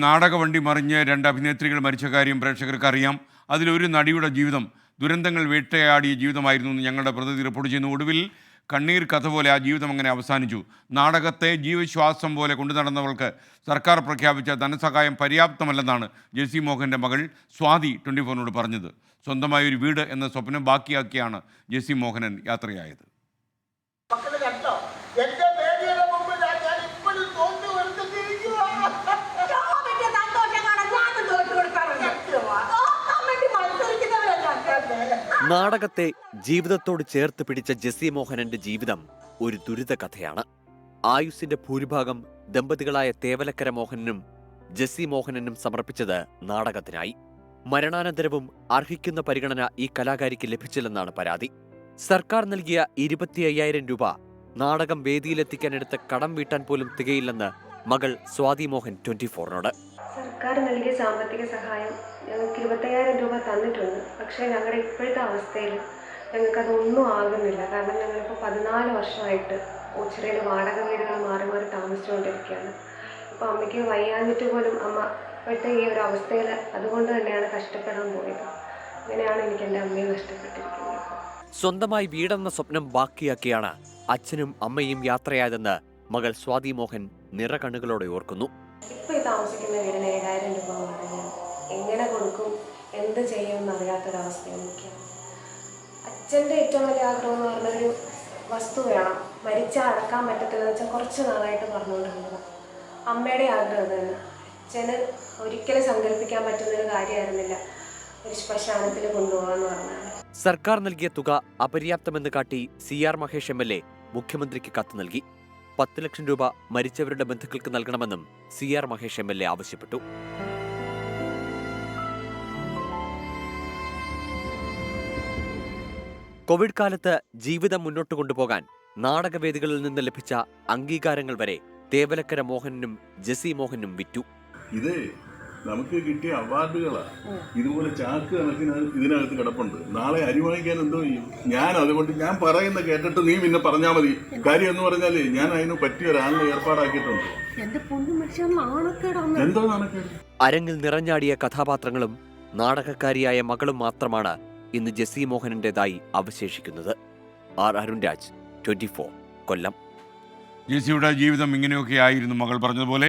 നാടകവണ്ടി മറിഞ്ഞ് രണ്ട് അഭിനേത്രികൾ മരിച്ച കാര്യം പ്രേക്ഷകർക്ക് അറിയാം. അതിലൊരു നടിയുടെ ജീവിതം ദുരന്തങ്ങൾ വേട്ടയാടിയ ജീവിതമായിരുന്നു എന്ന് ഞങ്ങളുടെ പ്രതിനിധി റിപ്പോർട്ട് ചെയ്യുന്നു. ഒടുവിൽ കണ്ണീർ കഥ പോലെ ആ ജീവിതം അങ്ങനെ അവസാനിച്ചു. നാടകത്തെ ജീവശ്വാസം പോലെ കൊണ്ടു നടന്നവൾക്ക് സർക്കാർ പ്രഖ്യാപിച്ച ധനസഹായം പര്യാപ്തമല്ലെന്നാണ് ജെസ്സി മോഹൻ്റെ മകൾ സ്വാതി 24 പറഞ്ഞത്. സ്വന്തമായൊരു വീട് എന്ന സ്വപ്നം ബാക്കിയാക്കിയാണ് ജെസ്സി മോഹനൻ യാത്രയായത്. നാടകത്തെ ജീവിതത്തോട് ചേർത്ത് പിടിച്ച ജെസ്സി മോഹനന്റെ ജീവിതം ഒരു ദുരിത കഥയാണ്. ആയുസ്സിന്റെ ഭൂരിഭാഗം ദമ്പതികളായ തേവലക്കര മോഹനനും ജെസ്സി മോഹനനും സമർപ്പിച്ചത് നാടകത്തിനായി. മരണാനന്തരവും അർഹിക്കുന്ന പരിഗണന ഈ കലാകാരിക്ക് ലഭിച്ചില്ലെന്നാണ് പരാതി. സർക്കാർ നൽകിയ 25,000 രൂപ നാടകം വേദിയിലെത്തിക്കാനെടുത്ത കടം വീട്ടാൻ പോലും തികയില്ലെന്ന് മകൾ സ്വാതി മോഹൻ 24നോട്. സർക്കാർ നൽകിയ സാമ്പത്തിക സഹായം ഞങ്ങൾക്ക് 25,000 രൂപ തന്നിട്ടുണ്ട്. പക്ഷേ ഞങ്ങളുടെ ഇപ്പോഴത്തെ അവസ്ഥയിൽ ഞങ്ങൾക്കതൊന്നും ആകുന്നില്ല. കാരണം ഞങ്ങളിപ്പോൾ 14 വർഷമായിട്ട് ഓച്ചിറയിൽ വാടക വീടുകൾ മാറി മാറി താമസിച്ചുകൊണ്ടിരിക്കുകയാണ്. ഇപ്പോൾ അമ്മയ്ക്ക് വയ്യാഞ്ഞിട്ട് പോലും അമ്മ ഇപ്പോഴത്തെ ഈ ഒരു അവസ്ഥയിൽ അതുകൊണ്ട് തന്നെയാണ് കഷ്ടപ്പെടാൻ പോയത്. അങ്ങനെയാണ് എനിക്ക് എൻ്റെ അമ്മയെ നഷ്ടപ്പെട്ടിരിക്കുന്നത്. സ്വന്തമായി വീടെന്ന സ്വപ്നം ബാക്കിയാക്കിയാണ് അച്ഛനും അമ്മയും യാത്രയായതെന്ന് മകൾ സ്വാതി മോഹൻ നിറകണ്ണുകളോടെ ഓർക്കുന്നു. ഇപ്പോൾ ഈ താമസിക്കുന്ന വീടിന് 7,000 രൂപ വാടകയാണ്. എങ്ങനെ കൊടുക്കും, എന്ത് ചെയ്യുമെന്ന് അറിയാത്തൊരവസ്ഥയൊക്കെയാണ്. അച്ഛൻ്റെ ഏറ്റവും വലിയ ആഗ്രഹം എന്ന് പറഞ്ഞൊരു വസ്തു വേണം, മരിച്ചാൽ അടക്കാൻ പറ്റത്തില്ലെന്ന് വെച്ചാൽ കുറച്ച് നാളായിട്ട് പറഞ്ഞുകൊണ്ടിരുന്നത്. അമ്മയുടെ ആഗ്രഹം തന്നെ. അച്ഛന് ഒരിക്കലും സങ്കല്പിക്കാൻ പറ്റുന്നൊരു കാര്യമായിരുന്നില്ല ഒരു ശ്മശാനത്തിൽ കൊണ്ടുപോകാന്ന് പറഞ്ഞാൽ. സർക്കാർ നൽകിയ തുക അപര്യാപ്തമെന്ന് കാട്ടി CR മഹേഷ് MLA മുഖ്യമന്ത്രിക്ക് കത്ത് നൽകി. 10 ലക്ഷം രൂപ മരിച്ചവരുടെ ബന്ധുക്കൾക്ക് നൽകണമെന്നും CR മഹേഷ് MLA ആവശ്യപ്പെട്ടു. കോവിഡ് കാലത്ത് ജീവിതം മുന്നോട്ട് കൊണ്ടുപോകാൻ നാടകവേദികളിൽ നിന്ന് ലഭിച്ച അംഗീകാരങ്ങൾ വരെ തേവലക്കര മോഹനനും ജെസ്സി മോഹനും വിറ്റു. ഇത് നമുക്ക് കിട്ടിയ അവാർഡുകളാ. ഇതുപോലെ ചാക്ക് കണക്കിന് ഇതിനകത്ത് കിടപ്പുണ്ട്. നാളെ അരി വാങ്ങിക്കാൻ എന്തോ ചെയ്യും? അതുകൊണ്ട് ഞാൻ പറയുന്ന കേട്ടിട്ട് നീ പിന്നെ പറഞ്ഞാൽ മതി. കാര്യം എന്ന് പറഞ്ഞാല് ഞാൻ അതിന് പറ്റിയ ഒരാളിനെ ഏർപ്പാടാക്കിയിട്ടുണ്ട്. എന്തോ നാണക്കേട്. അരങ്ങിൽ നിറഞ്ഞാടിയ കഥാപാത്രങ്ങളും നാടകക്കാരിയായ മകളും മാത്രമാണ് ഇന്ന് ജെസ്സി മോഹനന്റേതായി അവശേഷിക്കുന്നത്. അരുൺരാജ് 24 കൊല്ലം. ജെസ്സിയുടെ ജീവിതം ഇങ്ങനെയൊക്കെ ആയിരുന്നു. മകൾ പറഞ്ഞതുപോലെ